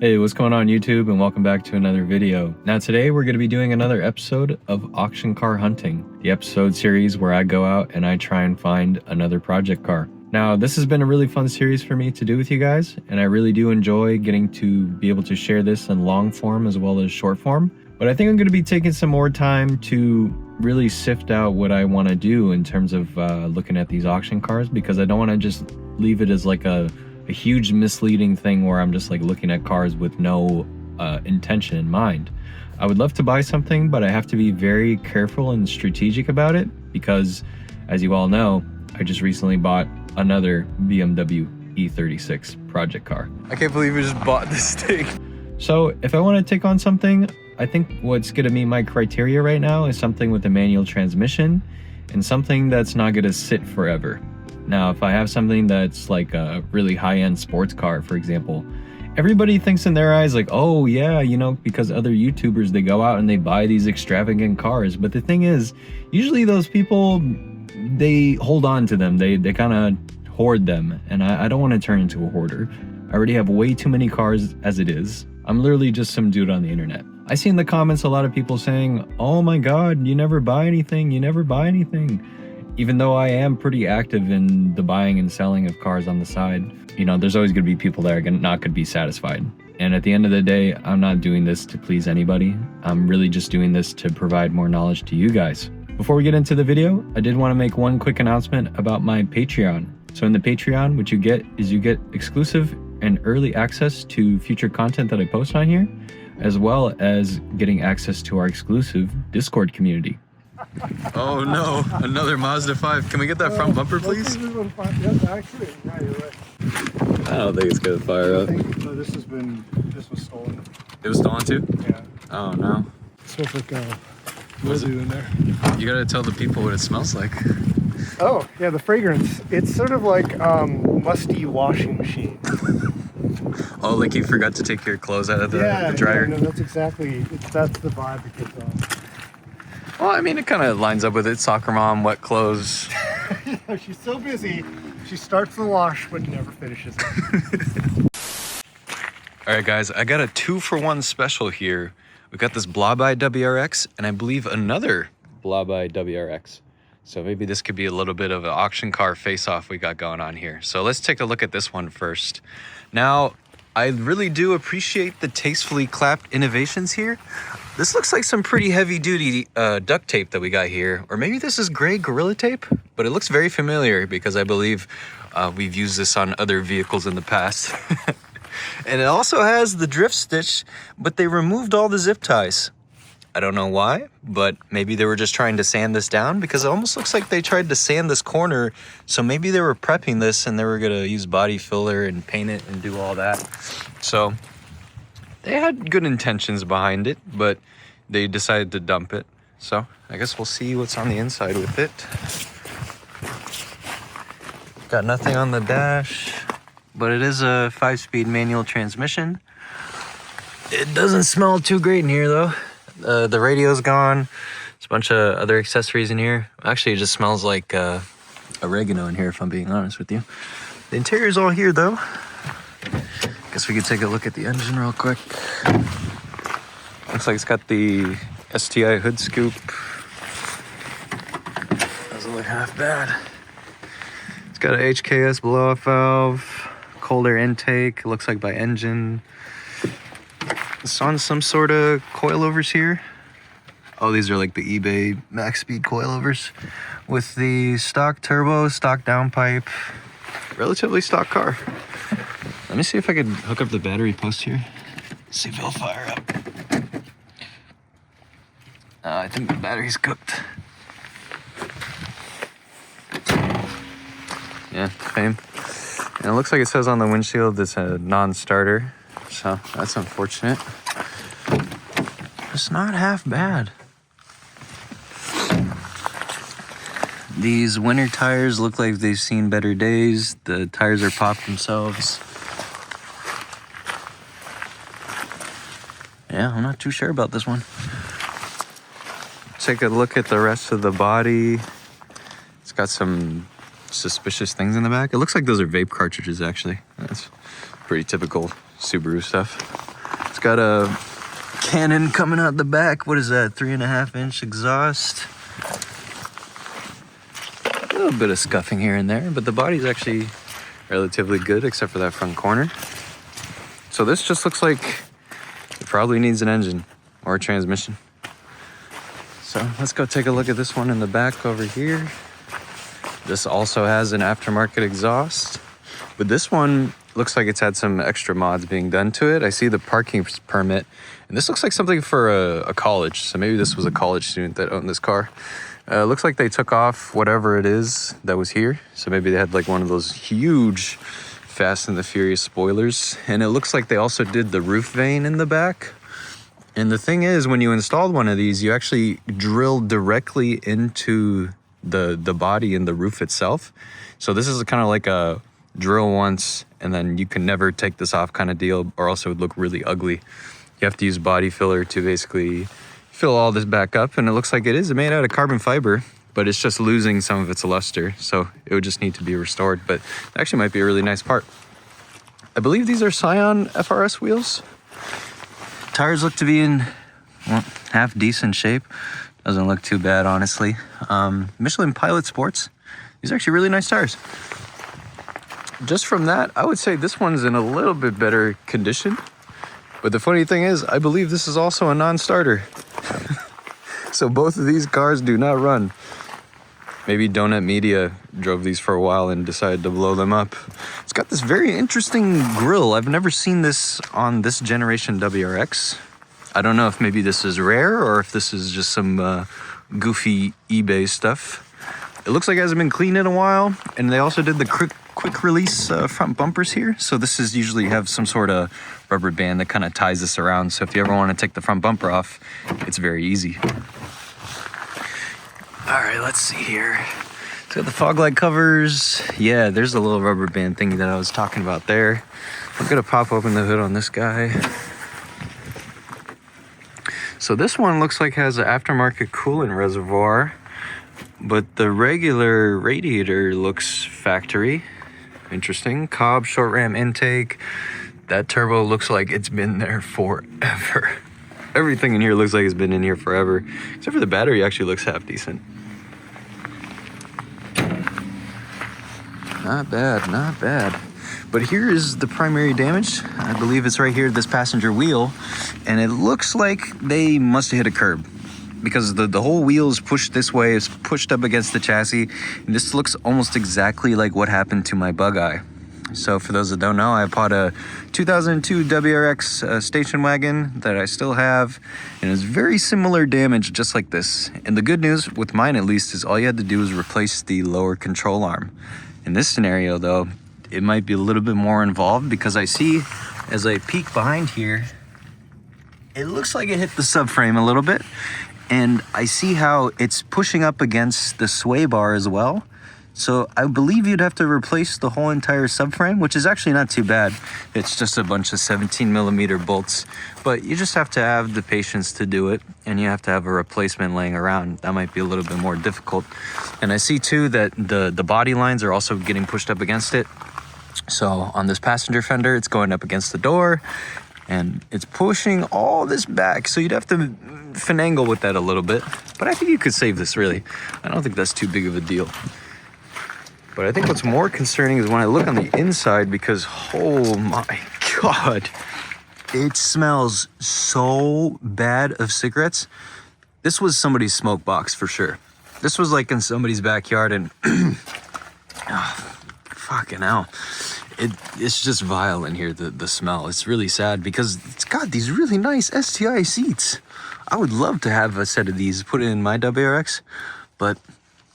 Hey, what's going on YouTube, and welcome back to another video. Now today we're going to be doing another episode of Auction Car Hunting, the episode series where I go out and I try and find another project car. Now this has been a really fun series for me to do with you guys, and I really do enjoy getting to be able to share this in long form as well as short form. But I think I'm going to be taking some more time to really sift out what I want to do in terms of looking at these auction cars, because I don't want to just leave it as like a huge misleading thing where I'm just like looking at cars with no intention in mind. I would love to buy something, but I have to be very careful and strategic about it because, as you all know, I just recently bought another BMW E36 project car. I can't believe we just bought this thing. So if I want to take on something, I think what's going to meet my criteria right now is something with a manual transmission and something that's not going to sit forever. Now, if I have something that's like a really high-end sports car, for example, everybody thinks in their eyes like, oh yeah, you know, because other YouTubers, they go out and they buy these extravagant cars. But the thing is, usually those people, they hold on to them. They kind of hoard them. And I don't want to turn into a hoarder. I already have way too many cars as it is. I'm literally just some dude on the internet. I see in the comments a lot of people saying, oh my God, you never buy anything. You never buy anything. Even though I am pretty active in the buying and selling of cars on the side, you know, there's always going to be people that are not going to be satisfied. And at the end of the day, I'm not doing this to please anybody. I'm really just doing this to provide more knowledge to you guys. Before we get into the video, I did want to make one quick announcement about my Patreon. So in the Patreon, what you get is you get exclusive and early access to future content that I post on here, as well as getting access to our exclusive Discord community. Oh no, another Mazda 5. Can we get that front bumper, please? Yeah, you're right. I don't think it's gonna fire up. No, this was stolen. It was stolen too? Yeah. Oh no. It smells like Was it mildew in there. You gotta tell the people what it smells like. Oh, yeah, the fragrance. It's sort of like musty washing machine. Oh, like you forgot to take your clothes out of the dryer? Yeah, no, that's exactly, that's the vibe it gets on. Well, I mean, it kind of lines up with it. Soccer mom, wet clothes. Yeah, she's so busy. She starts the wash, but never finishes it. All right, guys, I got a 2-for-1 special here. We got this Bendaga WRX, and I believe another Bendaga WRX. So maybe this could be a little bit of an auction car face-off we got going on here. So let's take a look at this one first. Now, I really do appreciate the tastefully clapped innovations here. This looks like some pretty heavy-duty duct tape that we got here. Or maybe this is gray Gorilla Tape, but it looks very familiar because I believe we've used this on other vehicles in the past. And it also has the drift stitch, but they removed all the zip ties. I don't know why, but maybe they were just trying to sand this down, because it almost looks like they tried to sand this corner. So maybe they were prepping this and they were gonna use body filler and paint it and do all that. So they had good intentions behind it, but they decided to dump it. So I guess we'll see what's on the inside with it. Got nothing on the dash, but it is a 5-speed manual transmission. It doesn't smell too great in here though. The radio's gone. There's a bunch of other accessories in here. Actually, it just smells like oregano in here, if I'm being honest with you. The interior's all here though. Guess we could take a look at the engine real quick. Looks like it's got the STI hood scoop. Doesn't look half bad. It's got a HKS blow-off valve, cold air intake, looks like by engine. It's on some sort of coilovers here. Oh, these are like the eBay max speed coilovers with the stock turbo, stock downpipe. Relatively stock car. Let me see if I could hook up the battery post here. See if it'll fire up. I think the battery's cooked. Yeah, same. And it looks like it says on the windshield it's a non-starter. So that's unfortunate. It's not half bad. These winter tires look like they've seen better days. The tires are popped themselves. Yeah, I'm not too sure about this one. Take a look at the rest of the body. It's got some suspicious things in the back. It looks like those are vape cartridges, actually. That's pretty typical Subaru stuff. got a cannon coming out the back. What is that, 3.5-inch exhaust? A little bit of scuffing here and there, but the body's actually relatively good except for that front corner. So this just looks like it probably needs an engine or a transmission. So let's go take a look at this one in the back over here. This also has an aftermarket exhaust, but this one looks like it's had some extra mods being done to it. I see the parking permit, and this looks like something for a college. So maybe this was a college student that owned this car. Looks like they took off whatever it is that was here. So maybe they had like one of those huge Fast and the Furious spoilers. And it looks like they also did the roof vane in the back. And the thing is, when you installed one of these, you actually drilled directly into the body and the roof itself. So this is kind of like a drill once and then you can never take this off kind of deal, or else it would look really ugly. You have to use body filler to basically fill all this back up, and it looks like it is made out of carbon fiber, but it's just losing some of its luster, so it would just need to be restored. But it actually might be a really nice part. I believe these are Scion FRS wheels. Tires look to be in, well, half decent shape. Doesn't look too bad, honestly. Michelin Pilot Sports. These are actually really nice tires. Just from that, I would say this one's in a little bit better condition. But the funny thing is, I believe this is also a non-starter. So both of these cars do not run. Maybe Donut Media drove these for a while and decided to blow them up. It's got this very interesting grille. I've never seen this on this generation WRX. I don't know if maybe this is rare or if this is just some goofy eBay stuff. It looks like it hasn't been cleaned in a while, and they also did the quick release front bumpers here. So this is usually have some sort of rubber band that kind of ties this around. So if you ever want to take the front bumper off, it's very easy. All right, let's see here. It's got the fog light covers. Yeah, there's the little rubber band thingy that I was talking about there. I'm gonna pop open the hood on this guy. So this one looks like has an aftermarket coolant reservoir, but the regular radiator looks factory. Interesting. Cobb short ram intake. That turbo looks like it's been there forever. Everything in here looks like it's been in here forever, except for the battery actually looks half decent. Not bad, not bad. But here is the primary damage. I believe it's right here, this passenger wheel, and it looks like they must have hit a curb, because the whole wheel is pushed this way, it's pushed up against the chassis, and this looks almost exactly like what happened to my bug eye. So for those that don't know, I bought a 2002 WRX station wagon that I still have, and it's very similar damage, just like this. And the good news, with mine at least, is all you had to do is replace the lower control arm. In this scenario though, it might be a little bit more involved, because I see, as I peek behind here, it looks like it hit the subframe a little bit, and I see how it's pushing up against the sway bar as well. So I believe you'd have to replace the whole entire subframe, which is actually not too bad. It's just a bunch of 17mm bolts, but you just have to have the patience to do it, and you have to have a replacement laying around. That might be a little bit more difficult. And I see too that the body lines are also getting pushed up against it. So on this passenger fender, it's going up against the door, and it's pushing all this back. So you'd have to finagle with that a little bit, but I think you could save this, really. I don't think that's too big of a deal. But I think what's more concerning is when I look on the inside, because oh my God, it smells so bad of cigarettes. This was somebody's smoke box for sure. This was like in somebody's backyard, and oh, fucking hell. It's just vile in here, the smell. It's really sad because it's got these really nice STI seats. I would love to have a set of these, put it in my WRX, but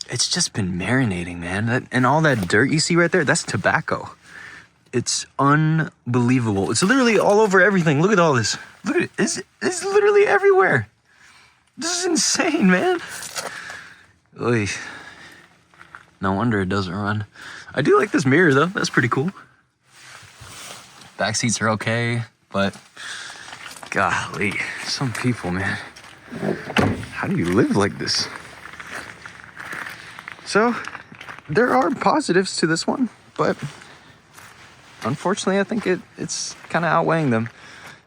it's just been marinating, man. And all that dirt you see right there, that's tobacco. It's unbelievable. It's literally all over everything. Look at all this. Look at it. It's literally everywhere. This is insane, man. Oy. No wonder it doesn't run. I do like this mirror, though. That's pretty cool. Back seats are okay, but golly, some people, man. How do you live like this? So, there are positives to this one, but unfortunately, I think it's kind of outweighing them.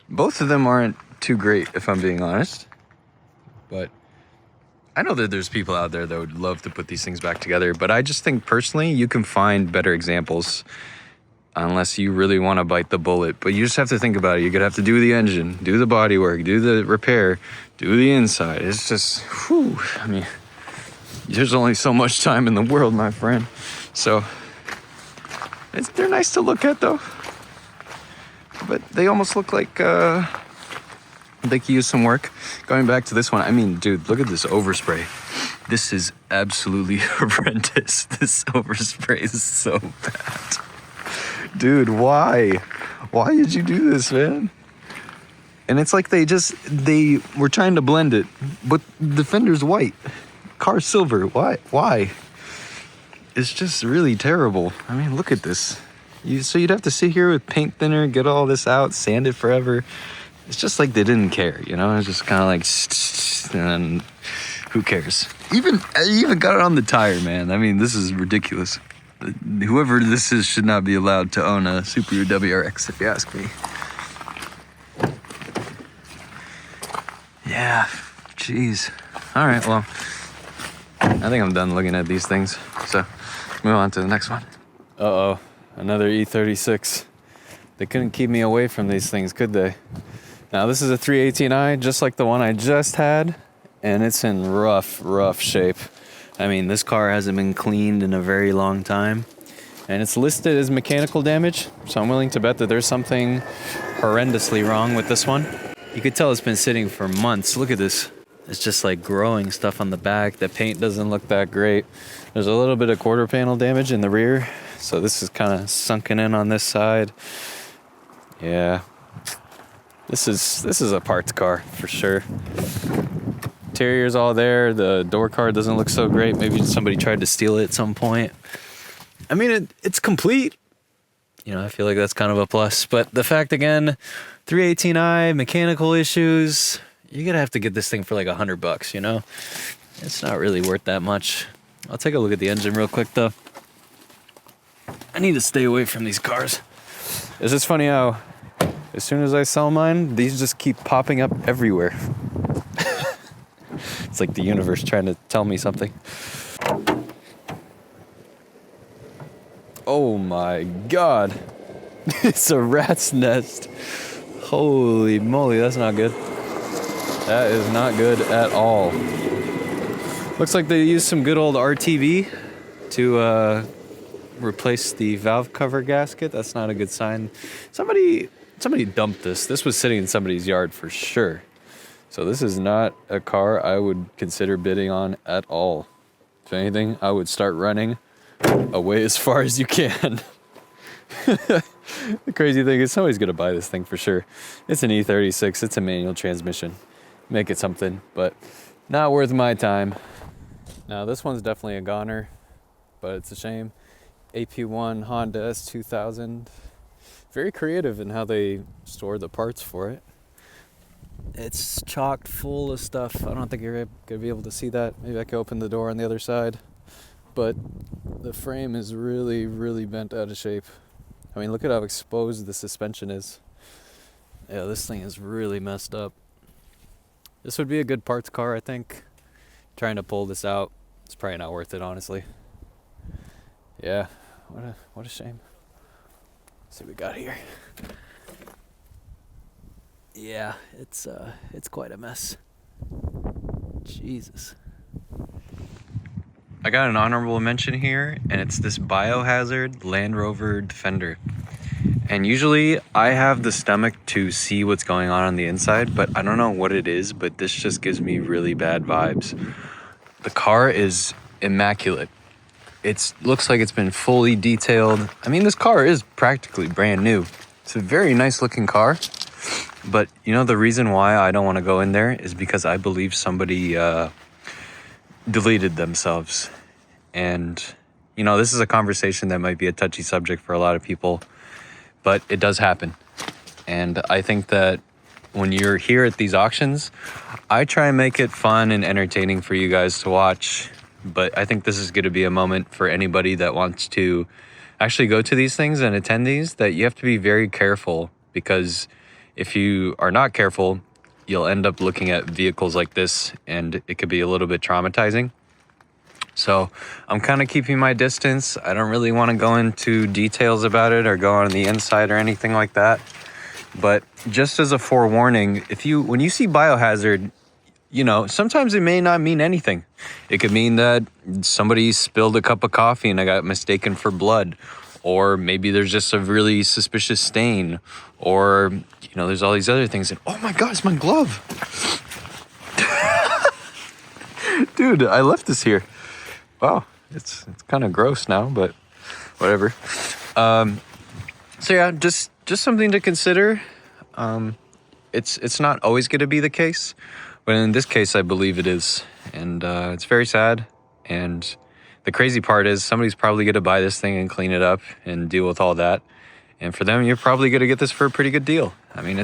Both of them aren't too great, if I'm being honest. But I know that there's people out there that would love to put these things back together, but I just think personally you can find better examples unless you really want to bite the bullet. But you just have to think about it. You're going to have to do the engine, do the body work, do the repair, do the inside. It's just, whew. I mean, there's only so much time in the world, my friend. So they're nice to look at, though. But they almost look like they could use some work. Going back to this one, I mean, dude, look at this overspray. This is absolutely horrendous. This overspray is so bad. Dude, why? Why did you do this, man? And it's like they were trying to blend it, but the fender's white, car's silver. Why? It's just really terrible. I mean, look at this. So you'd have to sit here with paint thinner, get all this out, sand it forever. It's just like they didn't care, you know? It's just kind of like, and who cares? I even got it on the tire, man. I mean, this is ridiculous. Whoever this is should not be allowed to own a Subaru WRX, if you ask me. Yeah, jeez. All right, well, I think I'm done looking at these things. So, move on to the next one. Uh-oh, another E36. They couldn't keep me away from these things, could they? Now, this is a 318i, just like the one I just had, and it's in rough shape. I mean, this car hasn't been cleaned in a very long time, and it's listed as mechanical damage, so I'm willing to bet that there's something horrendously wrong with this one. You could tell it's been sitting for months. Look at this. It's just like growing stuff on the back. The paint doesn't look that great. There's a little bit of quarter panel damage in the rear, so this is kind of sunken in on this side. Yeah. This is a parts car for sure. Interior's all there. The door card doesn't look so great. Maybe somebody tried to steal it at some point. I mean, it's complete. You know, I feel like that's kind of a plus. But the fact, again, 318i, mechanical issues, you're going to have to get this thing for like $100, you know? It's not really worth that much. I'll take a look at the engine real quick, though. I need to stay away from these cars. It's just funny how as soon as I sell mine, these just keep popping up everywhere. It's like the universe trying to tell me something. Oh my God. It's a rat's nest. Holy moly, that's not good. That is not good at all. Looks like they used some good old RTV to replace the valve cover gasket. That's not a good sign. Somebody dumped this. This was sitting in somebody's yard for sure. So this is not a car I would consider bidding on at all. If anything, I would start running away as far as you can. The crazy thing is somebody's going to buy this thing for sure. It's an E36. It's a manual transmission. Make it something, but not worth my time. Now, this one's definitely a goner, but it's a shame. AP1 Honda S2000. Very creative in how they store the parts for it. It's chocked full of stuff. I don't think you're going to be able to see that. Maybe I could open the door on the other side. But the frame is really, really bent out of shape. I mean, look at how exposed the suspension is. Yeah, this thing is really messed up. This would be a good parts car, I think. Trying to pull this out, it's probably not worth it, honestly. Yeah, what a shame. Let's see what we got here. Yeah, it's quite a mess. Jesus. I got an honorable mention here, and it's this Biohazard Land Rover Defender. And usually I have the stomach to see what's going on the inside, but I don't know what it is, but this just gives me really bad vibes. The car is immaculate. It looks like it's been fully detailed. I mean, this car is practically brand new. It's a very nice looking car. But you know, the reason why I don't want to go in there is because I believe somebody deleted themselves. And, you know, this is a conversation that might be a touchy subject for a lot of people, but it does happen. And I think that when you're here at these auctions, I try and make it fun and entertaining for you guys to watch. But I think this is going to be a moment for anybody that wants to actually go to these things and attend these, that you have to be very careful, because if you are not careful, you'll end up looking at vehicles like this and it could be a little bit traumatizing. So I'm kind of keeping my distance. I don't really want to go into details about it or go on the inside or anything like that. But just as a forewarning, when you see biohazard, you know, sometimes it may not mean anything. It could mean that somebody spilled a cup of coffee and I got mistaken for blood. Or maybe there's just a really suspicious stain. Or, you know, there's all these other things. And, oh my God, it's my glove. Dude, I left this here. Wow, it's kind of gross now, but whatever. So yeah, just something to consider. It's not always going to be the case, but in this case, I believe it is, and it's very sad. And the crazy part is somebody's probably going to buy this thing and clean it up and deal with all that. And for them, you're probably going to get this for a pretty good deal. I mean,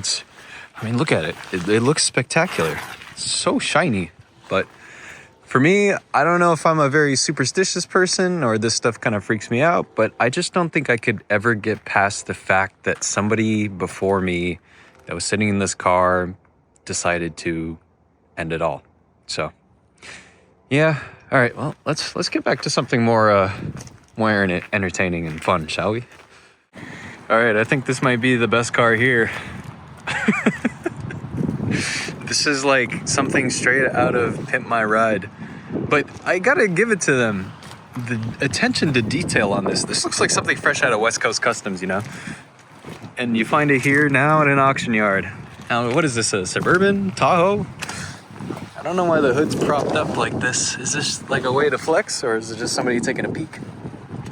look at it. It looks spectacular. It's so shiny, but for me, I don't know if I'm a very superstitious person or this stuff kind of freaks me out, but I just don't think I could ever get past the fact that somebody before me that was sitting in this car decided to end it all. So, yeah. All right. Well, let's get back to something more entertaining and fun, shall we? All right. I think this might be the best car here. This is like something straight out of Pimp My Ride. But I gotta give it to them. The attention to detail on this. This looks like something fresh out of West Coast Customs, you know? And you find it here now at an auction yard. Now, what is this, a Suburban? Tahoe? I don't know why the hood's propped up like this. Is this like a way to flex, or is it just somebody taking a peek?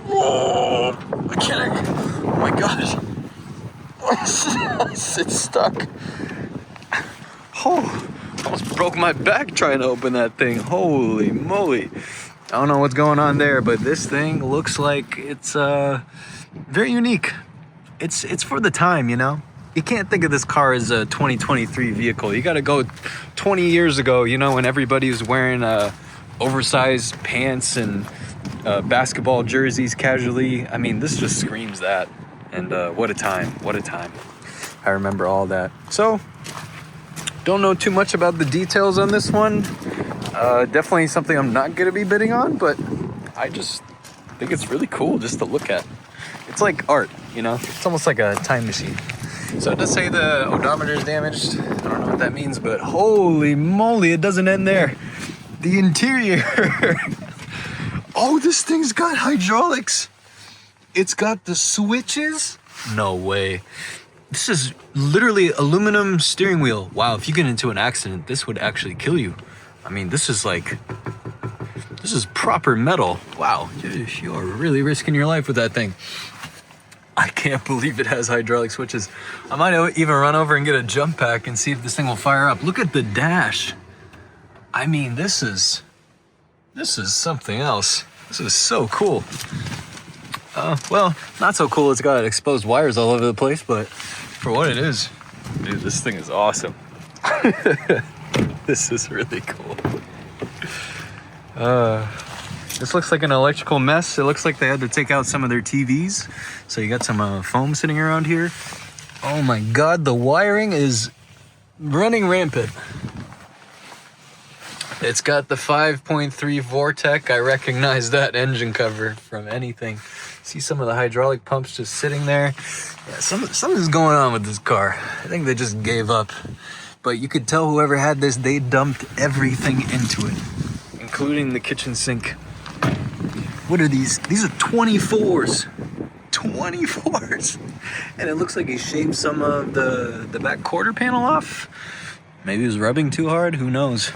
Whoa! I can't. Oh my gosh. It's stuck. Oh, almost broke my back trying to open that thing. Holy moly. I don't know what's going on there, but this thing looks like it's very unique. It's for the time, you know? You can't think of this car as a 2023 vehicle. You gotta go 20 years ago, you know, when everybody was wearing oversized pants and basketball jerseys casually. I mean, this just screams that. And what a time, what a time. I remember all that. So, don't know too much about the details on this one. Definitely something I'm not gonna be bidding on, but I just think it's really cool just to look at. It's like art, you know? It's almost like a time machine. So it does say the odometer is damaged. I don't know what that means, but holy moly, it doesn't end there. The interior. Oh, this thing's got hydraulics. It's got the switches. No way. This is literally aluminum steering wheel. Wow, if you get into an accident, this would actually kill you. I mean, this is proper metal. Wow, you are really risking your life with that thing. I can't believe it has hydraulic switches. I might even run over and get a jump pack and see if this thing will fire up. Look at the dash. I mean, this is something else. This is so cool. Well, not so cool. It's got exposed wires all over the place, but for what it is, dude, this thing is awesome. This is really cool. This looks like an electrical mess. It looks like they had to take out some of their TVs. So you got some foam sitting around here. Oh my God, the wiring is running rampant. It's got the 5.3 Vortec. I recognize that engine cover from anything. See some of the hydraulic pumps just sitting there. Yeah, something's going on with this car. I think they just gave up. But you could tell whoever had this, they dumped everything into it, including the kitchen sink. What are these? These are 24s. 24s. And it looks like he shaved some of the back quarter panel off. Maybe he was rubbing too hard. Who knows?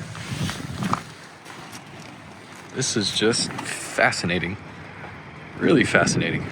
This is just fascinating. Really fascinating.